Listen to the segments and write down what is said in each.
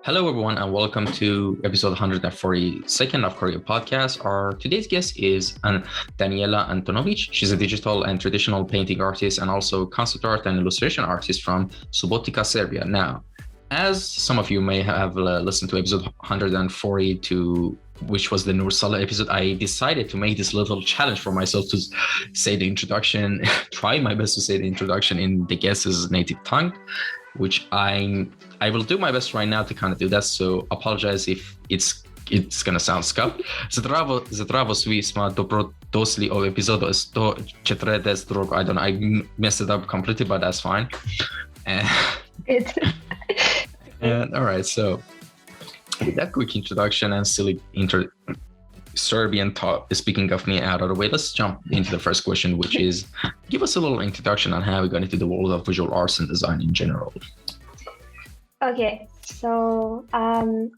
Hello, everyone, and welcome to episode 142 of Kouryer podcast. Our today's guest is Danijela Antunović. She's a digital and traditional painting artist and also concept art and illustration artist from Subotica, Serbia. Now, as some of you may have listened to episode 142, which was the Nur Salah episode, I decided to make this little challenge for myself to say the introduction, try my best to say the introduction in the guest's native tongue, which I will do my best right now to kind of do that. So apologize if it's gonna sound scuffed. Zdravo svi smo dobrodošli o epizodu 142. I don't know, I messed it up completely, but that's fine. And all right, so with that quick introduction and silly Serbian talk, speaking of me out of the way, let's jump into the first question, which is give us a little introduction on how we got into the world of visual arts and design in general. Okay, so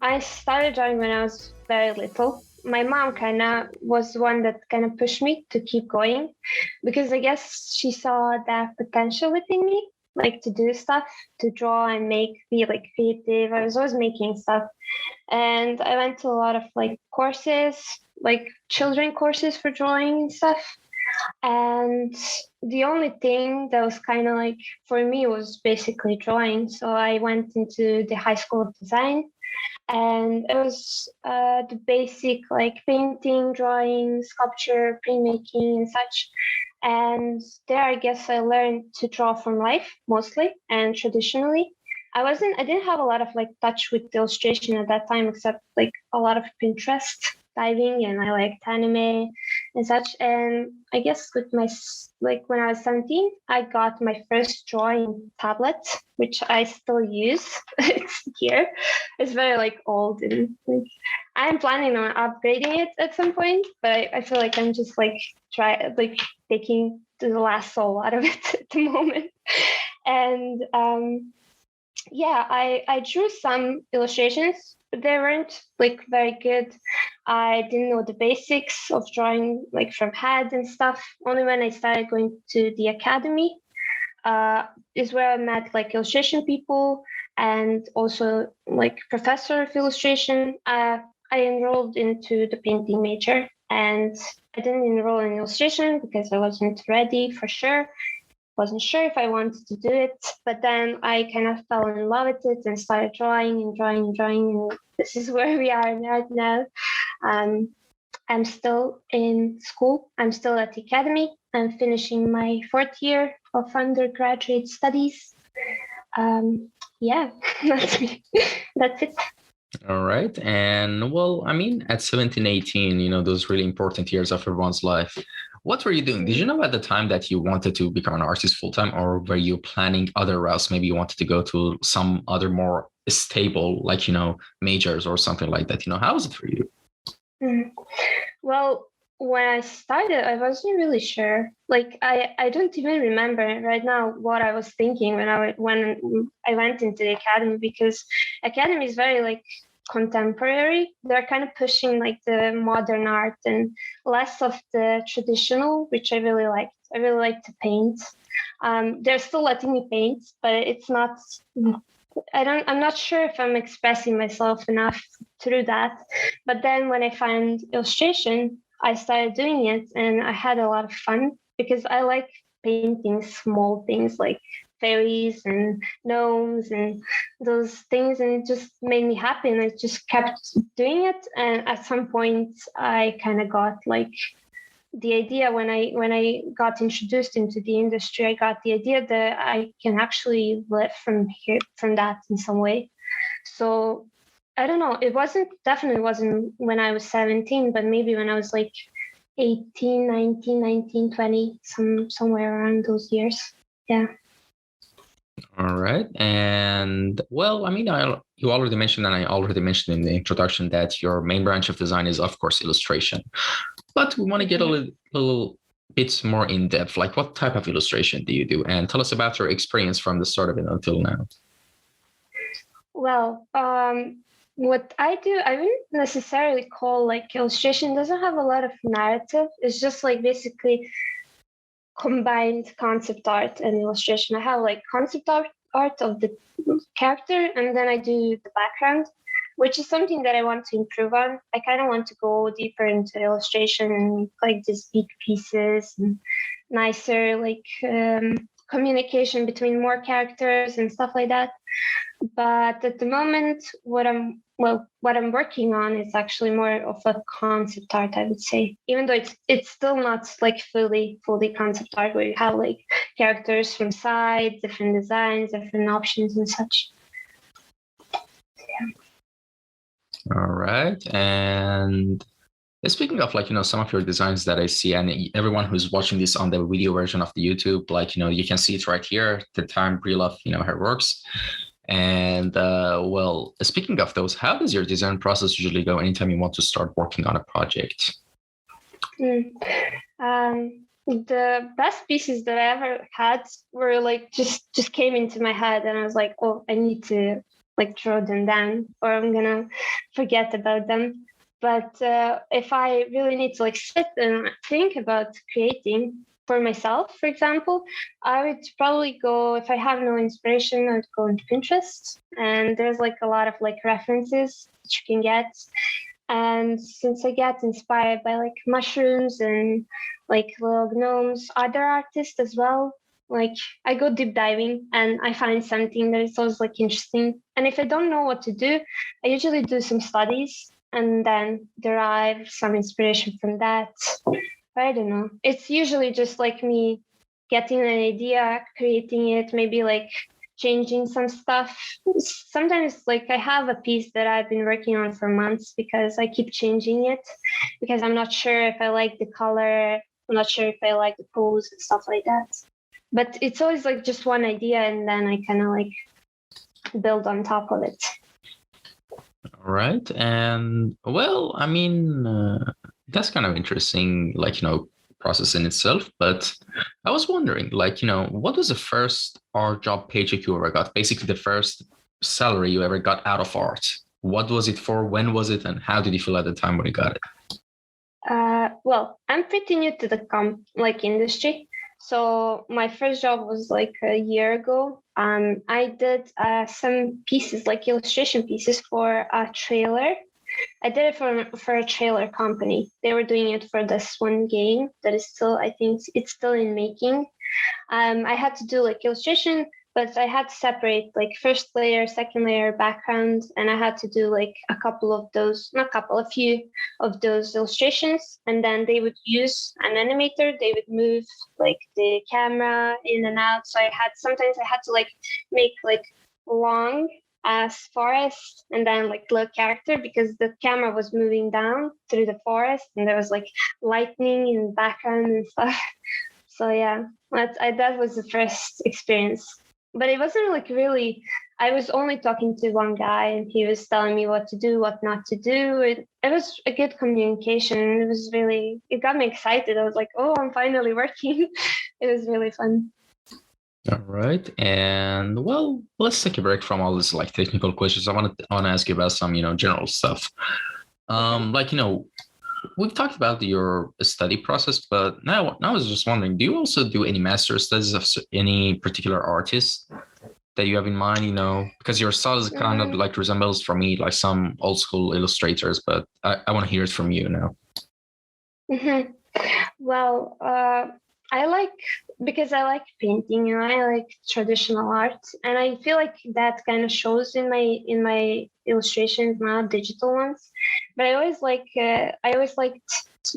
I started drawing when I was very little. My mom kind of was the one that kind of pushed me to keep going because I guess she saw that potential within me, like to do stuff, to draw and be like creative. I was always making stuff. And I went to a lot of like courses, like children courses for drawing and stuff. And the only thing that was kind of like for me was basically drawing. So I went into the high school of design, and it was the basic like painting, drawing, sculpture, printmaking and such. And there, I guess I learned to draw from life mostly and traditionally. I didn't have a lot of like touch with illustration at that time, except like a lot of Pinterest diving, and I liked anime and such. And I guess with when I was 17, I got my first drawing tablet, which I still use. It's here. It's very like old, and like I'm planning on upgrading it at some point, but I feel like I'm just like taking the last soul out of it at the moment. And I drew some illustrations, but they weren't like very good. I didn't know the basics of drawing like from hand and stuff. Only when I started going to the academy is where I met like illustration people and also like professor of illustration. I enrolled into the painting major, and I didn't enroll in illustration because I wasn't ready for sure. Wasn't sure if I wanted to do it, but then I kind of fell in love with it and started drawing, and this is where we are right now. I'm still in school. I'm still at the academy. I'm finishing my 4th year of undergraduate studies. That's me. That's it. All right. And well, I mean, at 17, 18, those really important years of everyone's life, what were you doing? Did you know at the time that you wanted to become an artist full-time, or were you planning other routes? Maybe you wanted to go to some other more stable, like, majors or something like that. How was it for you? Mm-hmm. Well, when I started, I wasn't really sure. Like, I don't even remember right now what I was thinking when I went into the academy, because academy is very like contemporary. They're kind of pushing like the modern art and less of the traditional, which I really liked. I really like to paint. They're still letting me paint, but it's not. I'm not sure if I'm expressing myself enough through that. But then when I found illustration, I started doing it, and I had a lot of fun because I like painting small things like fairies and gnomes and those things, and it just made me happy, and I just kept doing it. And at some point I kind of got like the idea when I got introduced into the industry, I got the idea that I can actually live from that in some way. So I don't know, definitely wasn't when I was 17, but maybe when I was like 18, 19, 20, somewhere around those years. Yeah. All right. And well, I mean, you already mentioned, and I already mentioned in the introduction, that your main branch of design is, of course, illustration. But we want to get a little bit more in depth. Like, what type of illustration do you do? And tell us about your experience from the start of it until now. Well, what I do, I wouldn't necessarily call like illustration. It doesn't have a lot of narrative. It's just like basically combined concept art and illustration. I have like concept art of the character, and then I do the background, which is something that I want to improve on. I kind of want to go deeper into illustration and like these big pieces and nicer communication between more characters and stuff like that. But at the moment, what I'm working on is actually more of a concept art, I would say. Even though it's still not like fully concept art, where you have like characters from sides, different designs, different options and such. All right. And speaking of some of your designs that I see, and everyone who's watching this on the video version of the YouTube, you can see it right here, the time reel of her works. And speaking of those, how does your design process usually go anytime you want to start working on a project? The best pieces that I ever had were like just came into my head, and I was like, oh, I need to draw them down, or I'm gonna forget about them. But if I really need to sit and think about creating for myself, for example, I would probably go, if I have no inspiration, I'd go into Pinterest, and there's a lot of references that you can get. And since I get inspired by mushrooms and little gnomes, other artists as well, I go deep diving and I find something that is always interesting. And if I don't know what to do, I usually do some studies and then derive some inspiration from that. I don't know. It's usually just me getting an idea, creating it, maybe changing some stuff. Sometimes I have a piece that I've been working on for months because I keep changing it because I'm not sure if I like the color. I'm not sure if I like the pose and stuff like that. But it's always just one idea, and then I kind of build on top of it. All right. And that's kind of interesting, process in itself. But I was wondering, what was the first art job paycheck you ever got? Basically, the first salary you ever got out of art. What was it for? When was it? And how did you feel at the time when you got it? Well, I'm pretty new to the industry. So my first job was a year ago. I did some pieces, illustration pieces for a trailer. I did it for a trailer company. They were doing it for this one game that is still, I think it's still in making. I had to do illustration, but I had to separate first layer, second layer, background, and I had to do a few of those illustrations. And then they would use an animator. They would move the camera in and out. So sometimes I had to make long as forest and then little character because the camera was moving down through the forest and there was lightning in the background and stuff. So yeah, that was the first experience. But it wasn't really, I was only talking to one guy and he was telling me what to do, what not to do. It was a good communication. It got me excited. I was like, oh, I'm finally working. It was really fun. All right. And let's take a break from all this technical questions. I want to ask you about some, general stuff. We've talked about your study process, but now I was just wondering, do you also do any master studies of any particular artist that you have in mind, because your style is kind of resembles for me some old school illustrators, but I want to hear it from you now. Mm-hmm. Well, because I like painting and I like traditional art, and I feel that kind of shows in my illustrations, not digital ones. But I always liked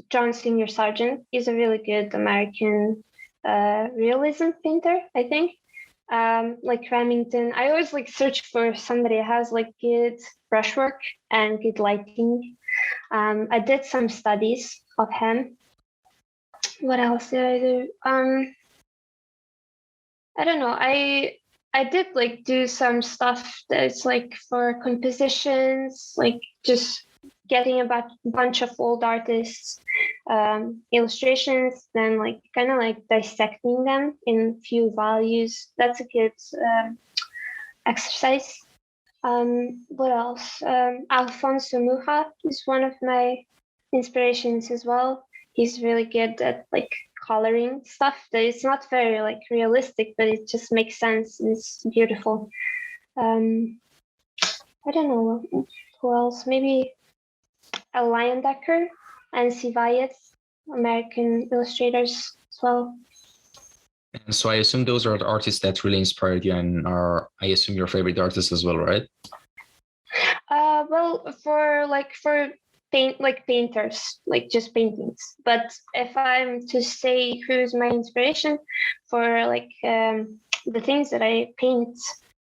John Singer Sargent. He's a really good American realism painter, I think. Remington. I always search for somebody who has good brushwork and good lighting. I did some studies of him. What else did I do? I don't know. I did do some stuff that's for compositions, just getting a bunch of old artists illustrations, then kind of dissecting them in few values. That's a good exercise. What else? Alfonso Mucha is one of my inspirations as well. He's really good at coloring stuff that it's not very like realistic, but it just makes sense. It's beautiful. I don't know who else. Maybe a Lion Decker and Sivayet, American illustrators as well. And so I assume those are the artists that really inspired you and are, I assume, your favorite artists as well, right? Well, for painters, like just paintings. But if I'm to say who's my inspiration for like the things that I paint,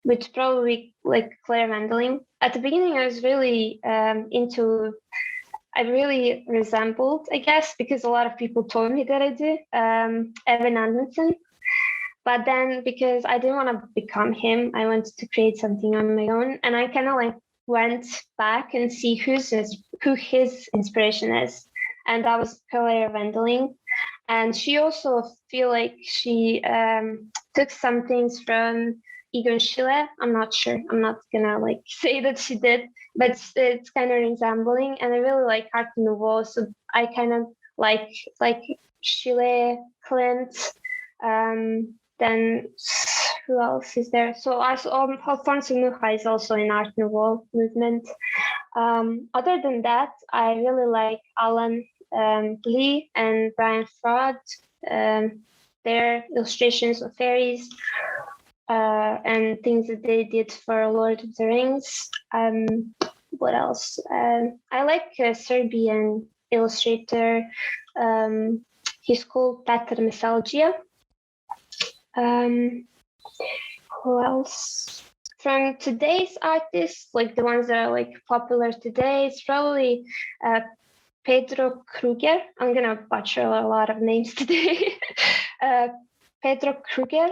would probably like Claire Wendeling. At the beginning, I was really I really resembled, I guess, because a lot of people told me that I do, Evan Anderson. But then because I didn't want to become him, I wanted to create something on my own. And I kind of like went back and see who his inspiration is. And that was Kouryer Wendeling. And she also feel like she took some things from Egon Schiele. I'm not sure. I'm not gonna like say that she did, but it's kind of resembling. And I really like Art Nouveau, so I kind of like Schiele, Clint. Then who else is there? So Alfonso Mucha is also in Art Nouveau movement. Other than that, I really like Alan Lee and Brian Fraud. Their illustrations of fairies. And things that they did for Lord of the Rings. What else? I like a Serbian illustrator. He's called Petar Mesalgia. Who else? From today's artists, like the ones that are like popular today, it's probably Pedro Kruger. I'm gonna butcher a lot of names today. Pedro Kruger.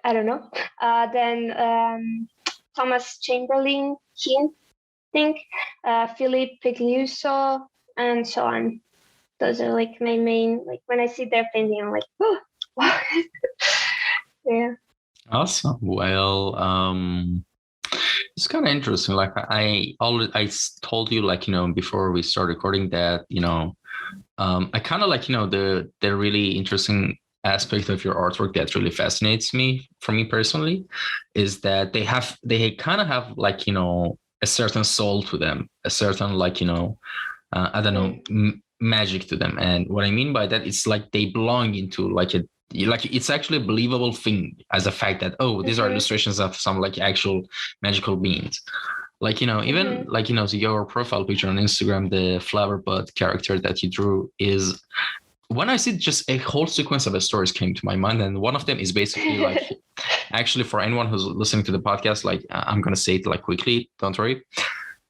I don't know. Then Thomas Chamberlain, Keane, I think, Philippe Pigliuso, and so on. Those are like my main, like when I see their painting, I'm like, oh, wow. Yeah. Awesome. Well, it's kind of interesting. Like I told you, like, before we start recording that, I kind of like, the really interesting aspect of your artwork that really fascinates me, for me personally, is that they kind of have like, a certain soul to them, a certain like, I don't know, magic to them. And what I mean by that, it's like they belong into like it's actually a believable thing as a fact that, these are illustrations of some like actual magical beings. Like, even like, so your profile picture on Instagram, the flower bud character that you drew is, when I see just a whole sequence of stories came to my mind, and one of them is basically like, actually for anyone who's listening to the podcast, like I'm going to say it like quickly, don't worry.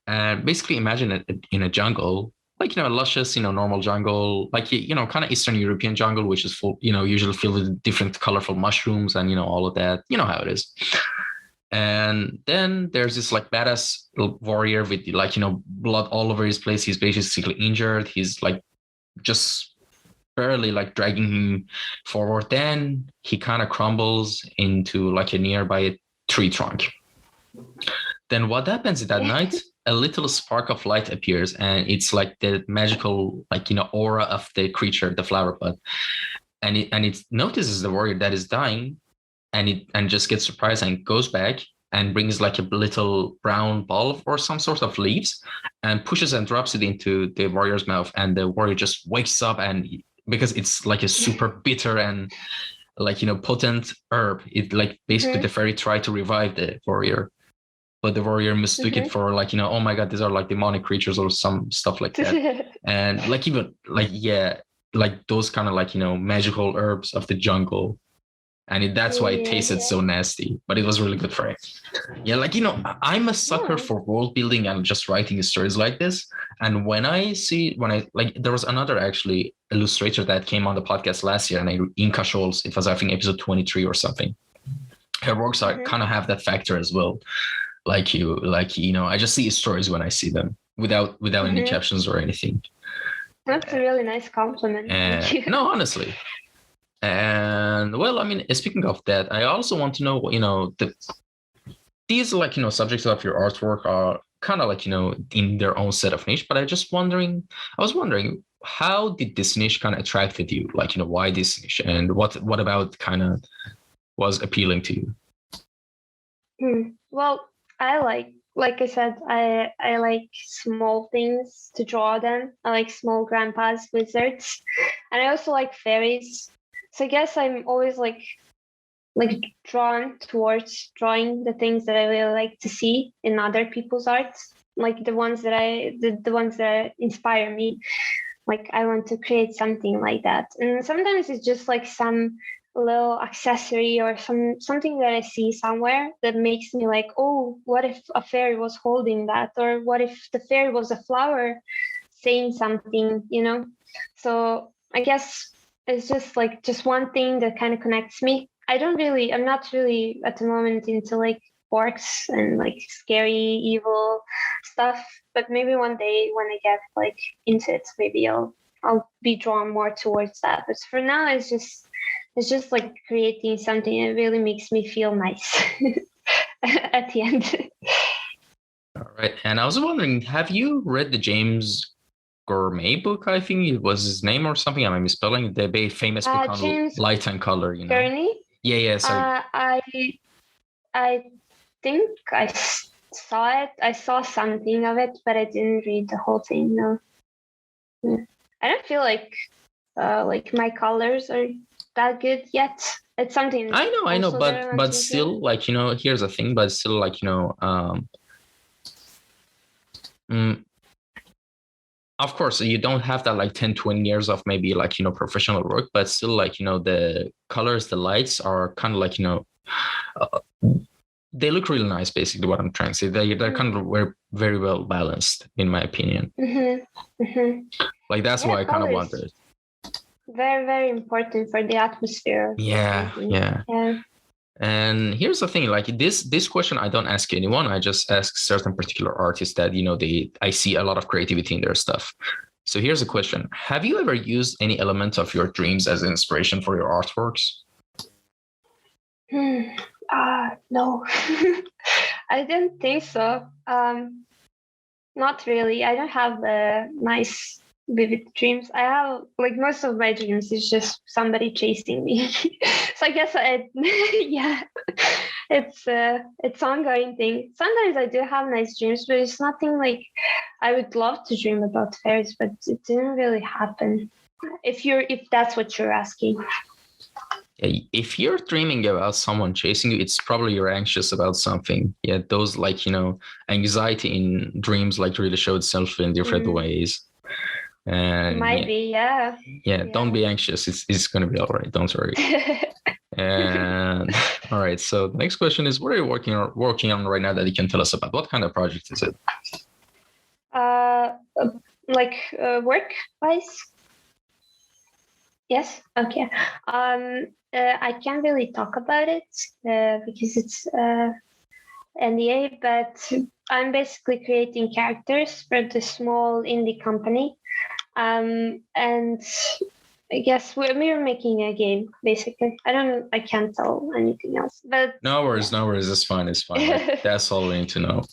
Basically imagine it in a jungle, like, a luscious, normal jungle, like, kind of Eastern European jungle, which is full, usually filled with different colorful mushrooms and, all of that, how it is. And then there's this like badass warrior with like, blood all over his place. He's basically injured. He's like just barely like dragging him forward. Then he kind of crumbles into like a nearby tree trunk. Then what happens is that night, a little spark of light appears, and it's like the magical, like, aura of the creature, the flower bud. And it notices the warrior that is dying, and just gets surprised and goes back and brings like a little brown ball or some sort of leaves and pushes and drops it into the warrior's mouth. And the warrior just wakes up, and because it's like a super bitter and like, potent herb, it like basically the fairy tried to revive the warrior, but the warrior mistook it for like, oh my God, these are like demonic creatures or some stuff like that. And like, even like, like those kind of like, magical herbs of the jungle. And that's why it tasted so nasty, but it was really good for it. Yeah, like, I'm a sucker for world building and just writing stories like this. And when I like, there was another actually illustrator that came on the podcast last year, and Inka Scholz, it was, I think, episode 23 or something. Her works are kind of have that factor as well. I just see stories when I see them without any captions or anything. That's a really nice compliment. Thank you. No, honestly. And well, I mean, speaking of that, I also want to know, these like, subjects of your artwork are kind of like, in their own set of niche, but I was wondering, how did this niche kind of attracted you? Like, why this niche, and what about kind of was appealing to you? Well, I like I said, I like small things to draw them. I like small grandpas, wizards, and I also like fairies. So I guess I'm always like drawn towards drawing the things that I really like to see in other people's art, like the ones that inspire me. Like I want to create something like that. And sometimes it's just like some little accessory or something that I see somewhere that makes me like, oh, what if a fairy was holding that? Or what if the fairy was a flower saying something, So I guess it's just one thing that kind of connects me. I'm not really at the moment into like orcs and like scary, evil stuff. But maybe one day when I get like into it, maybe I'll be drawn more towards that. But for now, it's just like creating something that really makes me feel nice at the end. All right. And I was wondering, have you read the James Gourmet book? I think it was his name or something. Am I misspelling? The very famous book on James light and color, Gurney? Yeah. Sorry. I think I saw it. I saw something of it, but I didn't read the whole thing. No. I don't feel like my colors are that good yet. It's something I know, but still, like, here's the thing, but still, like, of course you don't have that like 10-20 years of maybe like professional work, but still, like, the colors, the lights are kind of like they look really nice, basically what I'm trying to say. They're kind of very well balanced, in my opinion. Like that's why I kind of wanted. Very, very important for the atmosphere. Yeah. And here's the thing, like this question I don't ask anyone. I just ask certain particular artists that I see a lot of creativity in their stuff. So here's a question: have you ever used any element of your dreams as inspiration for your artworks? No. I don't think so. Not really. I don't have nice vivid dreams. I have like most of my dreams is just somebody chasing me. So I guess it's ongoing thing. Sometimes I do have nice dreams, but it's nothing like I would love to dream about fairies, but it didn't really happen. If that's what you're asking. If you're dreaming about someone chasing you, it's probably you're anxious about something. Yeah, those like anxiety in dreams like really show itself in different ways. And might be, yeah. Don't be anxious. It's gonna be all right. Don't worry. And all right. So the next question is: what are you working on right now that you can tell us about? What kind of project is it? Work wise. Yes. Okay. I can't really talk about it because it's NDA, but I'm basically creating characters for the small indie company. And I guess we're making a game, basically. I can't tell anything else. But no worries. It's fine. Like, that's all we need to know.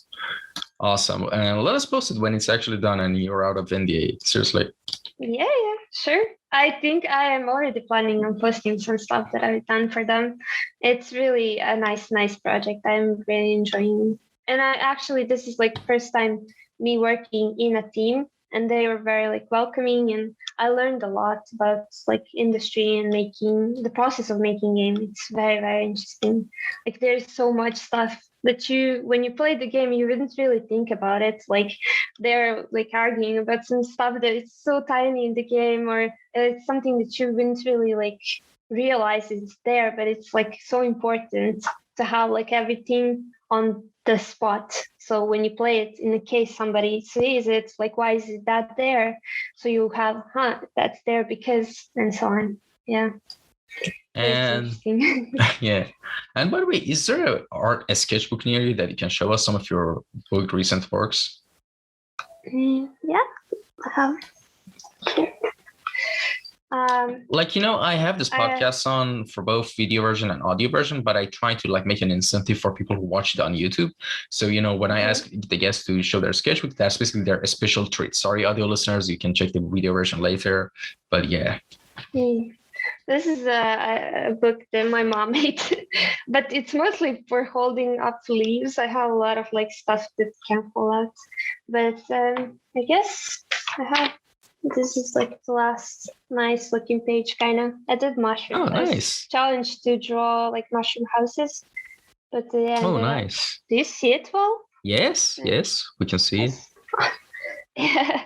Awesome. And let us post it when it's actually done and you're out of NDA. Seriously. Yeah, sure. I think I am already planning on posting some stuff that I've done for them. It's really a nice project. I'm really enjoying it. And this is like first time me working in a team, and they were very like welcoming, and I learned a lot about like industry and making the process of making game. It's very, very interesting. Like there's so much stuff that when you play the game, you wouldn't really think about it. Like they're like arguing about some stuff that it's so tiny in the game, or it's something that you wouldn't really like realize it's there, but it's like so important to have like everything on the spot. So when you play it, in the case somebody sees it, like, why is that there? So you have, that's there because, and so on. Yeah. And yeah. And by the way, is there a sketchbook near you that you can show us some of your recent works? Yeah, I have. Like, I have this podcast on for both video version and audio version, but I try to like make an incentive for people who watch it on YouTube. So, when I ask the guests to show their sketchbook, that's basically their special treat. Sorry, audio listeners, you can check the video version later. But yeah. This is a book that my mom made, but it's mostly for holding up leaves. I have a lot of like stuff that can fall out, but I guess I have. This is like the last nice looking page, kind of. I did mushroom. Oh, nice. Challenge to draw like mushroom houses, but nice. Do you see it well? Yes, we can see it. Yeah.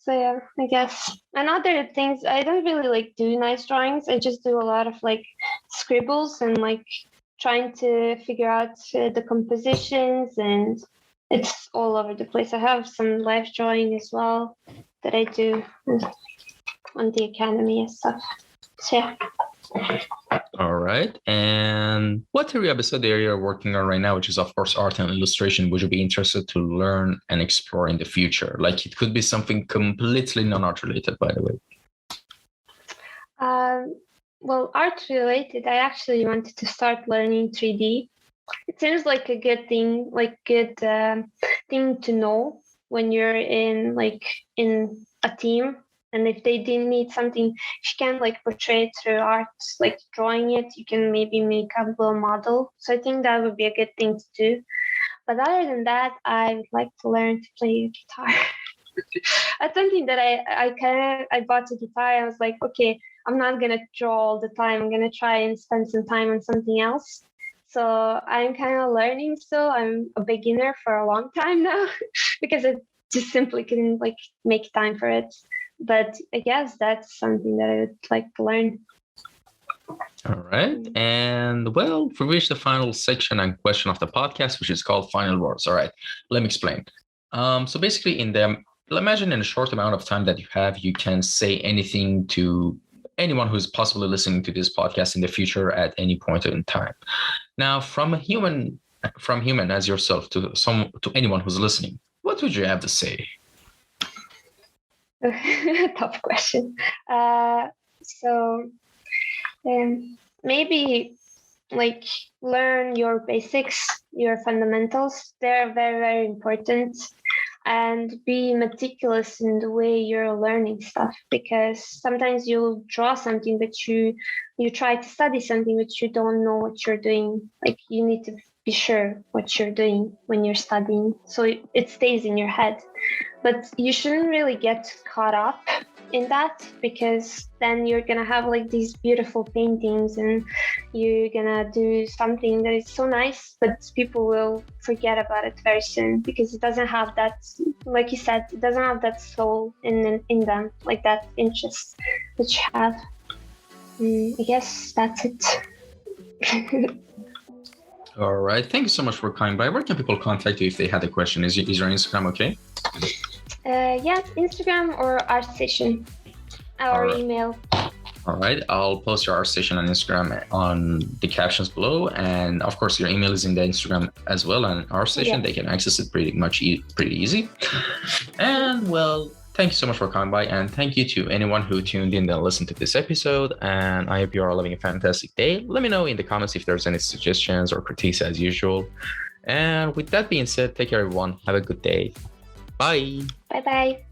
So yeah, I guess. And other things, I don't really like do nice drawings. I just do a lot of like scribbles and like trying to figure out the compositions, and it's all over the place. I have some live drawing as well that I do on the academy and stuff. So yeah. All right. And what episode area you're working on right now, which is of course art and illustration, would you be interested to learn and explore in the future? Like it could be something completely non-art related, by the way. Well, art related, I actually wanted to start learning 3D. It seems like a good thing, thing to know when you're in a team. And if they didn't need something, you can like portray it through art, like drawing it, you can maybe make a little model. So I think that would be a good thing to do. But other than that, I would like to learn to play guitar. That's something that I bought a guitar. I was like, okay, I'm not going to draw all the time. I'm going to try and spend some time on something else. So I'm kind of learning still. I'm a beginner for a long time now because I just simply couldn't like make time for it. But I guess that's something that I would like to learn. All right. And well, we reached the final section and question of the podcast, which is called Final Words. All right. Let me explain. So basically imagine in a short amount of time that you have, you can say anything to anyone who's possibly listening to this podcast in the future at any point in time. Now, from human as yourself to anyone who's listening, what would you have to say? Tough question. Maybe like learn your basics, your fundamentals. They're very, very important. And be meticulous in the way you're learning stuff, because sometimes you'll draw something, but you try to study something, but you don't know what you're doing. Like you need to be sure what you're doing when you're studying, so it stays in your head. But you shouldn't really get caught up in that, because then you're gonna have like these beautiful paintings and you're gonna do something that is so nice, but people will forget about it very soon because it doesn't have that, like you said, it doesn't have that soul in them, like that interest that you have. I guess that's it. All right. Thank you so much for coming by. Where can people contact you if they had a question? Is your Instagram okay? Yeah, Instagram or ArtStation, our email. All right. I'll post your ArtStation on Instagram on the captions below. And of course, your email is in the Instagram as well. And ArtStation, yeah. They can access it pretty easy. And well, thank you so much for coming by. And thank you to anyone who tuned in and listened to this episode. And I hope you are having a fantastic day. Let me know in the comments if there's any suggestions or critiques as usual. And with that being said, take care, everyone. Have a good day. Bye. Bye-bye.